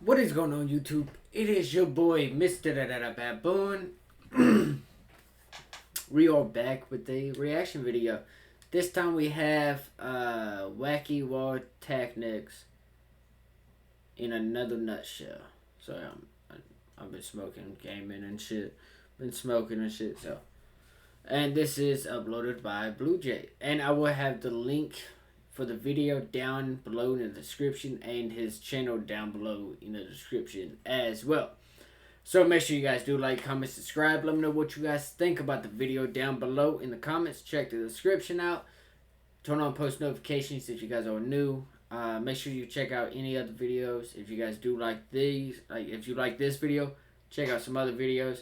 What is going on, YouTube? It is your boy, MrBaboon. We are back with a reaction video. This time we have Wacky War Techniques in another nutshell. So I've been smoking, gaming and shit. So. And this is uploaded by Blue Jay. And I will have the link for the video down below in the description and his channel down below in the description as well. So make sure you guys do like, comment, subscribe. Let me know what you guys think about the video down below in the comments. Check the description out. Turn on post notifications if you guys are new. Make sure you check out any other videos. If you guys do like these, if you like this video, check out some other videos.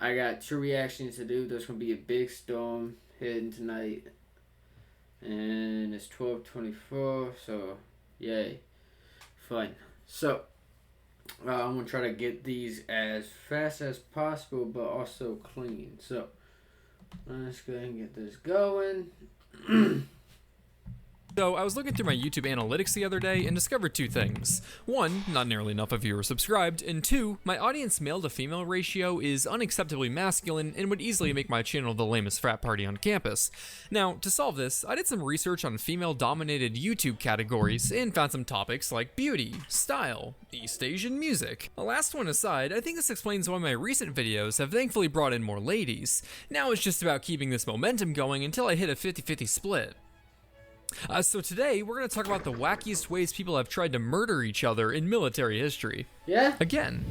I got 2 reactions to do. There's going to be a big storm hitting tonight. And it's 12:24, so yay, fun. So I'm gonna try to get these as fast as possible, but also clean. So let's go ahead and get this going. So, I was looking through my YouTube analytics the other day and discovered 2 things. 1, not nearly enough of you are subscribed, and 2, my audience male to female ratio is unacceptably masculine and would easily make my channel the lamest frat party on campus. Now, to solve this, I did some research on female-dominated YouTube categories and found some topics like beauty, style, East Asian music. The last one aside, I think this explains why my recent videos have thankfully brought in more ladies. Now it's just about keeping this momentum going until I hit a 50-50 split. So today, we're going to talk about the wackiest ways people have tried to murder each other in military history. Yeah? Again.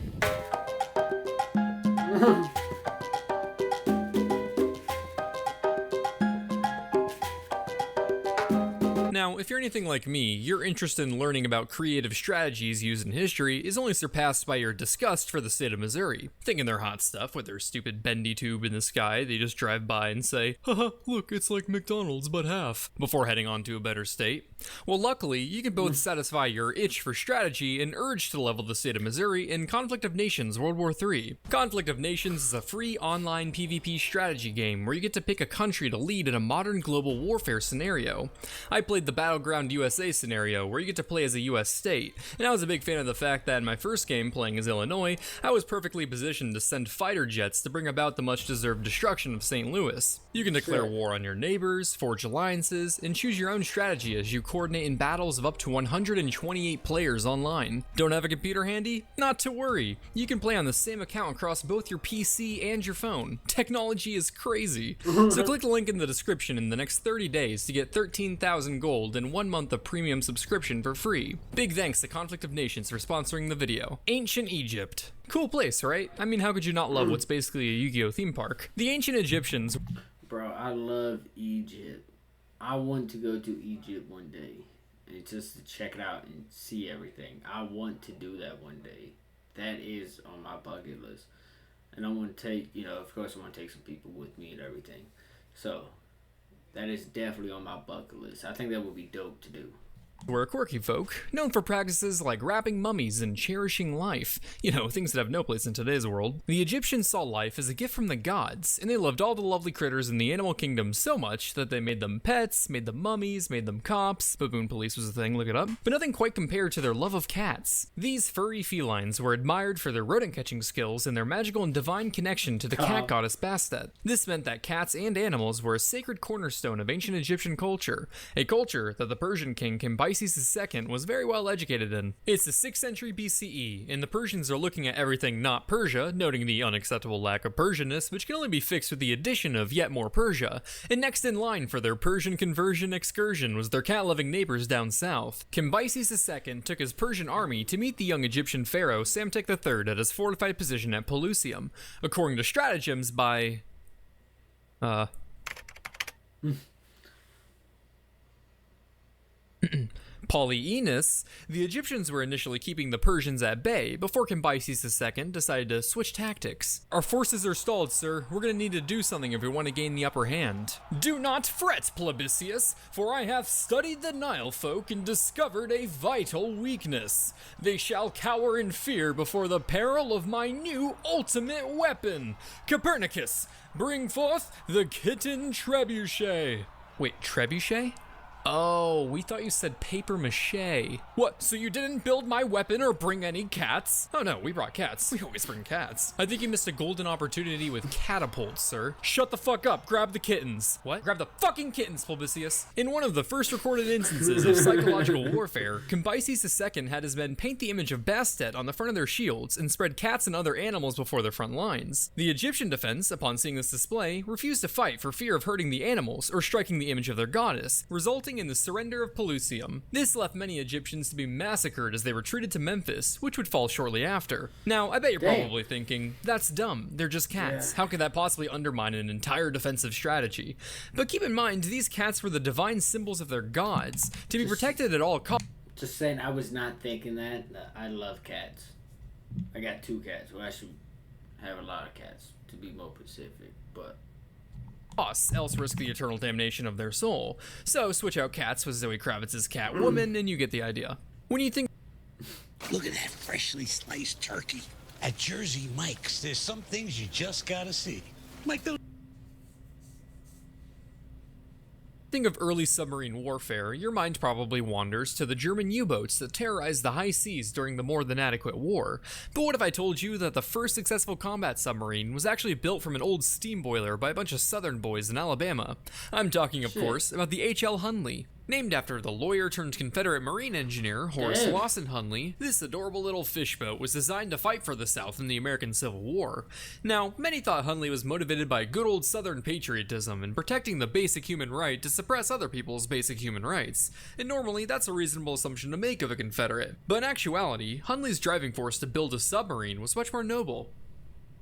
Now, if you're anything like me, your interest in learning about creative strategies used in history is only surpassed by your disgust for the state of Missouri. Thinking they're hot stuff with their stupid bendy tube in the sky, they just drive by and say, haha, look, it's like McDonald's but half, before heading on to a better state. Well, luckily, you can both satisfy your itch for strategy and urge to level the state of Missouri in Conflict of Nations World War III. Conflict of Nations is a free online PvP strategy game where you get to pick a country to lead in a modern global warfare scenario. I played the Battleground USA scenario where you get to play as a US state, and I was a big fan of the fact that in my first game playing as Illinois, I was perfectly positioned to send fighter jets to bring about the much deserved destruction of St. Louis. You can declare war on your neighbors, forge alliances, and choose your own strategy as you coordinate in battles of up to 128 players online. Don't have a computer handy? Not to worry. You can play on the same account across both your PC and your phone. Technology is crazy. So click the link in the description in the next 30 days to get 13,000 gold and 1 month of premium subscription for free. Big thanks to Conflict of Nations for sponsoring the video. Ancient Egypt. Cool place, right? I mean, how could you not love what's basically a Yu-Gi-Oh theme park? The ancient Egyptians... Bro, I love Egypt. I want to go to Egypt one day and just to check it out and see everything. I want to do that one day. That is on my bucket list. And I want to take, of course I want to take some people with me and everything. So, that is definitely on my bucket list. I think that would be dope to do. Were quirky folk, known for practices like wrapping mummies and cherishing life. Things that have no place in today's world. The Egyptians saw life as a gift from the gods, and they loved all the lovely critters in the animal kingdom so much that they made them pets, made them mummies, made them cops. Baboon police was a thing, look it up. But nothing quite compared to their love of cats. These furry felines were admired for their rodent-catching skills and their magical and divine connection to the cat goddess Bastet. This meant that cats and animals were a sacred cornerstone of ancient Egyptian culture, a culture that the Persian king Cambyses II was very well educated in. It's the 6th century BCE, and the Persians are looking at everything not Persia, noting the unacceptable lack of Persianness, which can only be fixed with the addition of yet more Persia. And next in line for their Persian conversion excursion was their cat-loving neighbors down south. Cambyses II took his Persian army to meet the young Egyptian pharaoh Psamtik III at his fortified position at Pelusium, according to stratagems by... Polyaenus, the Egyptians were initially keeping the Persians at bay before Cambyses II decided to switch tactics. Our forces are stalled, sir. We're gonna need to do something if we want to gain the upper hand. Do not fret, plebiscius, for I have studied the Nile folk and discovered a vital weakness. They shall cower in fear before the peril of my new ultimate weapon. Copernicus, bring forth the kitten trebuchet. Wait, trebuchet? Oh, we thought you said paper mache. What, so you didn't build my weapon or bring any cats? Oh no, we brought cats. We always bring cats. I think you missed a golden opportunity with catapults, sir. Shut the fuck up, grab the kittens. What? Grab the fucking kittens, Pulvicius. In one of the first recorded instances of psychological warfare, Cambyses II had his men paint the image of Bastet on the front of their shields and spread cats and other animals before their front lines. The Egyptian defense, upon seeing this display, refused to fight for fear of hurting the animals or striking the image of their goddess, resulting in the surrender of Pelusium. This left many Egyptians to be massacred as they retreated to Memphis, which would fall shortly after. Now, I bet you're probably thinking, that's dumb, they're just cats. How could that possibly undermine an entire defensive strategy? But keep in mind, these cats were the divine symbols of their gods, to be protected at all costs. Just saying, I was not thinking that. I love cats. I got 2 cats. Well, I should have a lot of cats, to be more specific, but... else risk the eternal damnation of their soul. So switch out cats with Zoe Kravitz's Catwoman, and you get the idea. When you think... Look at that freshly sliced turkey. At Jersey Mike's, there's some things you just gotta see. Mike, those... Think of early submarine warfare, your mind probably wanders to the German U-boats that terrorized the high seas during the more than adequate war. But what if I told you that the first successful combat submarine was actually built from an old steam boiler by a bunch of southern boys in Alabama? I'm talking, of course, about the H.L. Hunley. Named after the lawyer-turned-Confederate Marine engineer, Horace Lawson Hunley, this adorable little fishboat was designed to fight for the South in the American Civil War. Now, many thought Hunley was motivated by good old Southern patriotism and protecting the basic human right to suppress other people's basic human rights, and normally that's a reasonable assumption to make of a Confederate. But in actuality, Hunley's driving force to build a submarine was much more noble.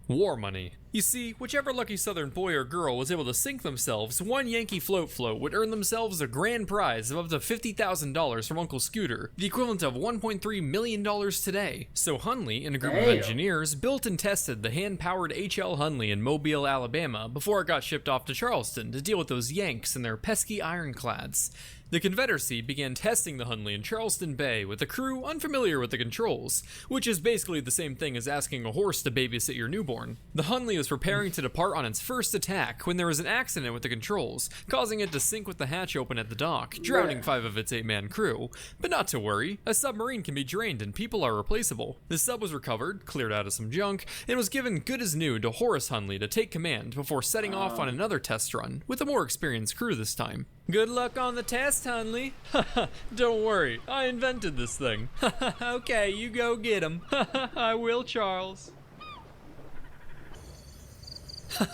War money. You see, whichever lucky southern boy or girl was able to sink themselves one Yankee float would earn themselves a grand prize of up to $50,000 from Uncle Scooter, the equivalent of $1.3 million today. So Hunley and a group of engineers built and tested the hand-powered H.L. Hunley in Mobile, Alabama before it got shipped off to Charleston to deal with those Yanks and their pesky ironclads. The Confederacy began testing the Hunley in Charleston Bay with a crew unfamiliar with the controls, which is basically the same thing as asking a horse to babysit your newborn. The Hunley was preparing to depart on its first attack when there was an accident with the controls, causing it to sink with the hatch open at the dock, drowning 5 of its 8-man crew. But not to worry, a submarine can be drained and people are replaceable. The sub was recovered, cleared out of some junk, and was given good as new to Horace Hunley to take command before setting off on another test run, with a more experienced crew this time. Good luck on the test, Hunley. Don't worry, I invented this thing. Okay, you go get him. I will, Charles.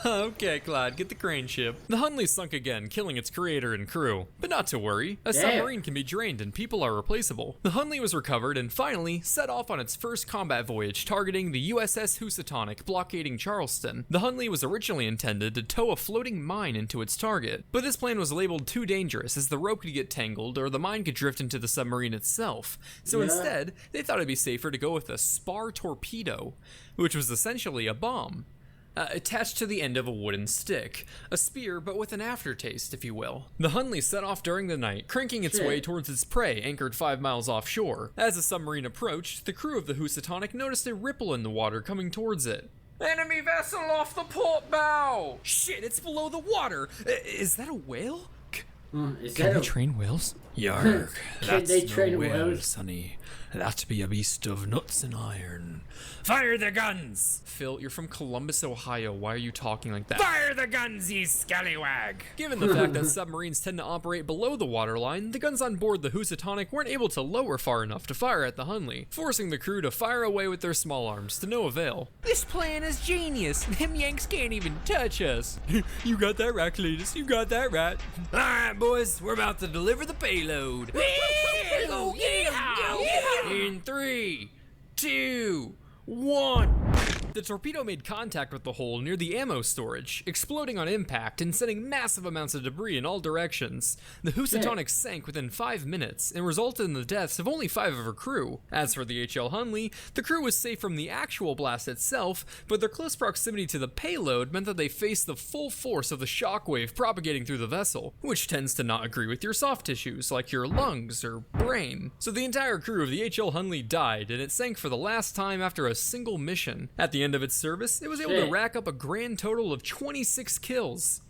Okay, Clyde, get the crane ship. The Hunley sunk again, killing its creator and crew. But not to worry, a submarine can be drained and people are replaceable. The Hunley was recovered and finally set off on its first combat voyage targeting the USS Housatonic blockading Charleston. The Hunley was originally intended to tow a floating mine into its target, but this plan was labeled too dangerous as the rope could get tangled or the mine could drift into the submarine itself. So instead, they thought it'd be safer to go with a spar torpedo, which was essentially a bomb. Attached to the end of a wooden stick. A spear, but with an aftertaste, if you will. The Hunley set off during the night, cranking its way towards its prey anchored 5 miles offshore. As the submarine approached, the crew of the Housatonic noticed a ripple in the water coming towards it. Enemy vessel off the port bow! Shit, it's below the water! Is that a whale? Can they train whales? Yarg, that's no whale, sonny. That be a beast of nuts and iron. Fire the guns! Phil, you're from Columbus, Ohio. Why are you talking like that? Fire the guns, ye scallywag! Given the fact that submarines tend to operate below the waterline, the guns on board the Housatonic weren't able to lower far enough to fire at the Hunley, forcing the crew to fire away with their small arms to no avail. This plan is genius. Them Yanks can't even touch us. You got that right, Cletus. You got that right. Alright, boys, we're about to deliver the payload. In 3, 2, 1. The torpedo made contact with the hole near the ammo storage, exploding on impact and sending massive amounts of debris in all directions. The Housatonic sank within 5 minutes and resulted in the deaths of only 5 of her crew. As for the H.L. Hunley, the crew was safe from the actual blast itself, but their close proximity to the payload meant that they faced the full force of the shockwave propagating through the vessel, which tends to not agree with your soft tissues like your lungs or brain. So the entire crew of the H.L. Hunley died, and it sank for the last time after a single mission. At the end of its service, it was able to rack up a grand total of 26 kills.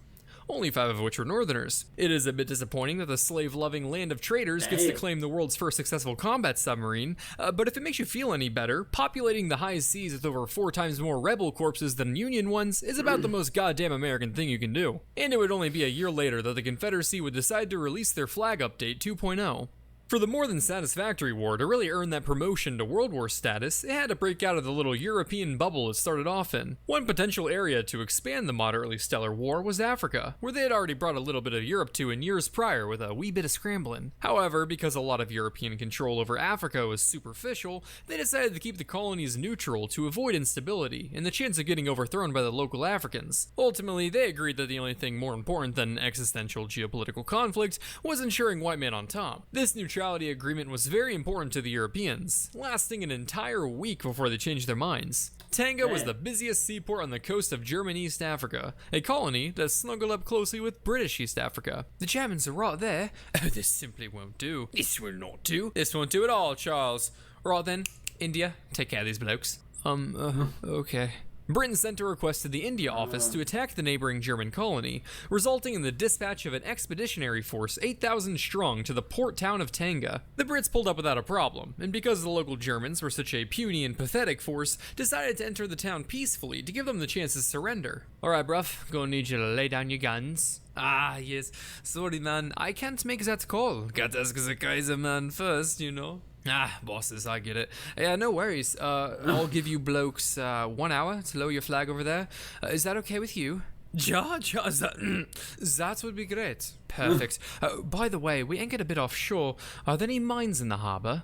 only 5 of which were northerners. It is a bit disappointing that the slave-loving land of traders gets to claim the world's first successful combat submarine, but if it makes you feel any better, populating the high seas with over 4 times more rebel corpses than Union ones is about the most goddamn American thing you can do. And it would only be a year later that the Confederacy would decide to release their flag update 2.0. For the more than satisfactory war to really earn that promotion to World War status, it had to break out of the little European bubble it started off in. One potential area to expand the moderately stellar war was Africa, where they had already brought a little bit of Europe to in years prior with a wee bit of scrambling. However, because a lot of European control over Africa was superficial, they decided to keep the colonies neutral to avoid instability and the chance of getting overthrown by the local Africans. Ultimately, they agreed that the only thing more important than existential geopolitical conflict was ensuring white man on top. This neutrality agreement was very important to the Europeans, lasting an entire week before they changed their minds. Tanga was the busiest seaport on the coast of German East Africa, a colony that snuggled up closely with British East Africa. The Germans are right there. Oh, this simply won't do. This will not do. This won't do at all, Charles. Right then, India, take care of these blokes. Okay. Britain sent a request to the India office to attack the neighboring German colony, resulting in the dispatch of an expeditionary force 8,000 strong to the port town of Tanga. The Brits pulled up without a problem, and because the local Germans were such a puny and pathetic force, decided to enter the town peacefully to give them the chance to surrender. Alright bruv, gonna need you to lay down your guns. Ah, yes, sorry man, I can't make that call. Gotta ask the Kaiser man first, you know. Ah, bosses, I get it. Yeah, no worries. I'll give you blokes 1 hour to lower your flag over there. Is that okay with you? Ja, that would be great. Perfect. By the way, we anchored a bit offshore. Are there any mines in the harbor?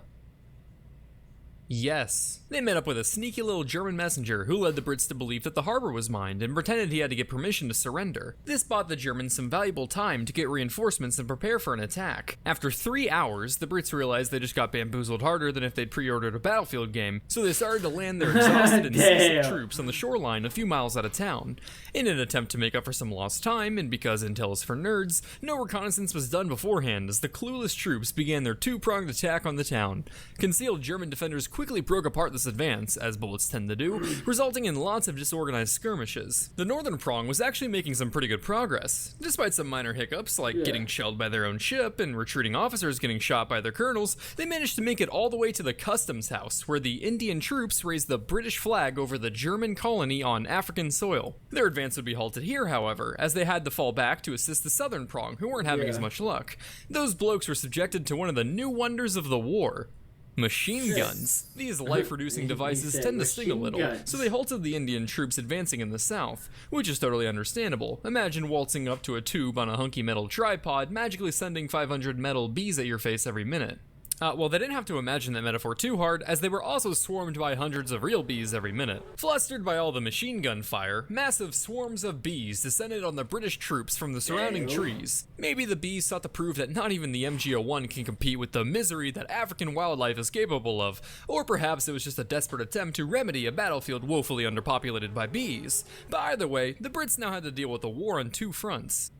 Yes. They met up with a sneaky little German messenger who led the Brits to believe that the harbor was mined and pretended he had to get permission to surrender. This bought the Germans some valuable time to get reinforcements and prepare for an attack. After 3 hours, the Brits realized they just got bamboozled harder than if they'd pre-ordered a Battlefield game, so they started to land their exhausted and seasick troops on the shoreline a few miles out of town. In an attempt to make up for some lost time, and because intel is for nerds, no reconnaissance was done beforehand as the clueless troops began their 2-pronged attack on the town. Concealed German defenders quickly broke apart this advance, as bullets tend to do, resulting in lots of disorganized skirmishes. The northern prong was actually making some pretty good progress. Despite some minor hiccups, like getting shelled by their own ship and retreating officers getting shot by their colonels, they managed to make it all the way to the customs house, where the Indian troops raised the British flag over the German colony on African soil. Their advance would be halted here, however, as they had to fall back to assist the southern prong, who weren't having as much luck. Those blokes were subjected to one of the new wonders of the war: machine guns. These life-reducing devices tend to sting a little, so they halted the Indian troops advancing in the south, which is totally understandable. Imagine waltzing up to a tube on a hunky metal tripod, magically sending 500 metal bees at your face every minute. Well, they didn't have to imagine that metaphor too hard, as they were also swarmed by hundreds of real bees every minute. Flustered by all the machine gun fire, massive swarms of bees descended on the British troops from the surrounding trees. Maybe the bees sought to prove that not even the MG01 can compete with the misery that African wildlife is capable of, or perhaps it was just a desperate attempt to remedy a battlefield woefully underpopulated by bees. But either way, the Brits now had to deal with a war on 2 fronts.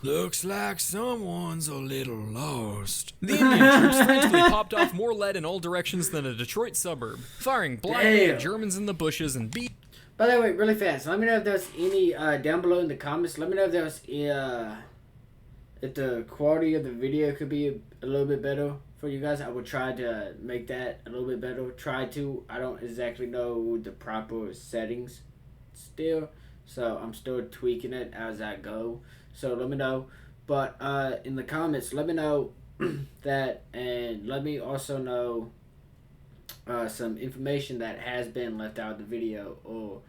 Looks like someone's a little lost. The Indian troops frantically popped off more lead in all directions than a Detroit suburb, firing blindly at Germans in the bushes and beat. By the way, really fast, let me know if there's any, down below in the comments, let me know if there's, if the quality of the video could be a little bit better for you guys. I will try to make that a little bit better. I don't exactly know the proper settings still, so I'm still tweaking it as I go. So let me know. But in the comments, let me know that, and let me also know some information that has been left out of the video, or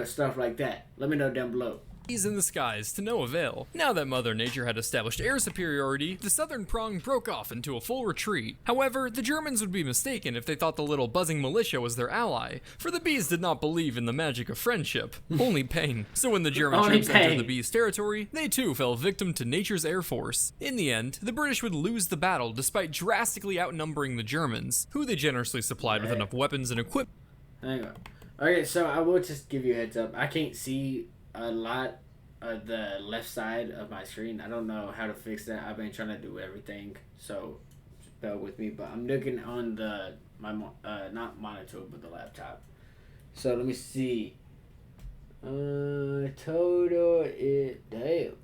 stuff like that. Let me know down below. In the skies to no avail. Now that Mother Nature had established air superiority, the southern prong broke off into a full retreat. However, the Germans would be mistaken if they thought the little buzzing militia was their ally, for the bees did not believe in the magic of friendship, only pain. So when the German troops entered the bees' territory, they too fell victim to nature's air force. In the end, the British would lose the battle despite drastically outnumbering the Germans, who they generously supplied with enough weapons and equipment. Hang on. Okay, so I will just give you a heads up. I can't see a lot the left side of my screen. I don't know how to fix that. I've been trying to do everything, so bear with me. But I'm looking on my not monitor, but the laptop. So let me see. Total it damn.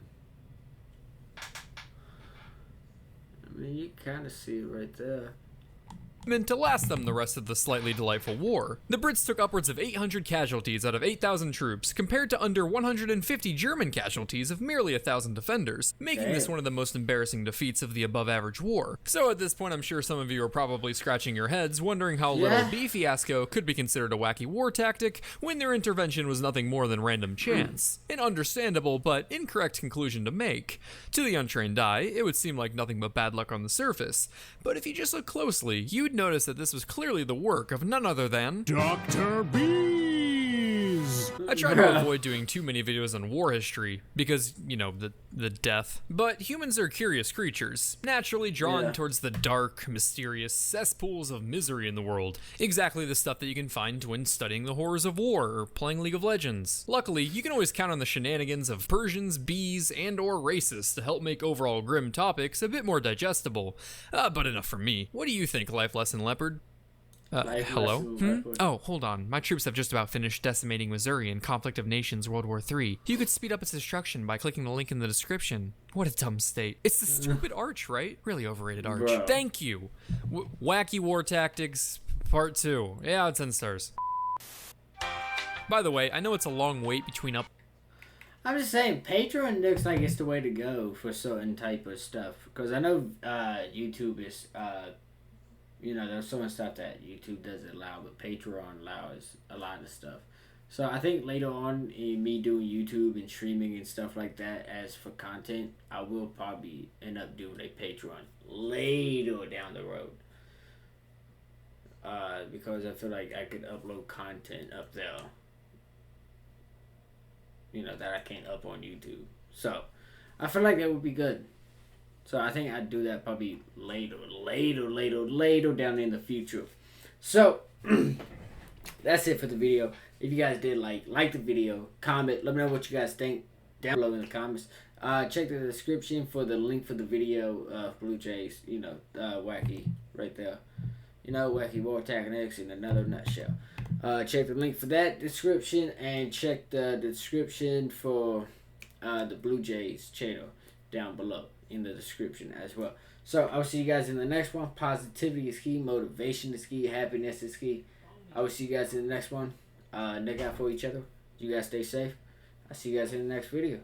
I mean, you kind of see it right there. And to last them the rest of the slightly delightful war, the Brits took upwards of 800 casualties out of 8,000 troops, compared to under 150 German casualties of merely 1,000 defenders, making this one of the most embarrassing defeats of the above-average war. So at this point, I'm sure some of you are probably scratching your heads, wondering how Little B fiasco could be considered a wacky war tactic when their intervention was nothing more than random chance. An understandable but incorrect conclusion to make. To the untrained eye, it would seem like nothing but bad luck on the surface, but if you just look closely, you'd notice that this was clearly the work of none other than Dr. Bees! I try to avoid doing too many videos on war history because, you know, the death. But humans are curious creatures, naturally drawn towards the dark, mysterious cesspools of misery in the world. Exactly the stuff that you can find when studying the horrors of war or playing League of Legends. Luckily, you can always count on the shenanigans of Persians, bees, and or racists to help make overall grim topics a bit more digestible. But enough from me. What do you think, Life Lesson Leopard? Hello? Oh, hold on. My troops have just about finished decimating Missouri in Conflict of Nations World War III. You could speed up its destruction by clicking the link in the description. What a dumb state. It's the stupid arch, right? Really overrated arch. Bro. Thank you. Wacky War Tactics Part 2. Yeah, 10 stars. By the way, I know it's a long wait between up... I'm just saying, Patreon looks like it's the way to go for certain type of stuff. Because I know YouTube is... you know, there's so much stuff that YouTube doesn't allow, but Patreon allows a lot of stuff. So I think later on in me doing YouTube and streaming and stuff like that as for content, I will probably end up doing a Patreon later down the road. Because I feel like I could upload content up there, you know, that I can't up on YouTube. So I feel like that would be good. So I think I'd do that probably later down in the future. So that's it for the video. If you guys did like the video, comment, let me know what you guys think down below in the comments. Check the description for the link for the video of Blue Jays, you know, Wacky right there. You know, Wacky War Tactics in another nutshell. Check the link for that description and check the description for the Blue Jays channel down below in the description as well. So I'll see you guys in the next one. Positivity is key, motivation is key, happiness is key. I will see you guys in the next one. Look out for each other. You guys stay safe. I'll see you guys in the next video.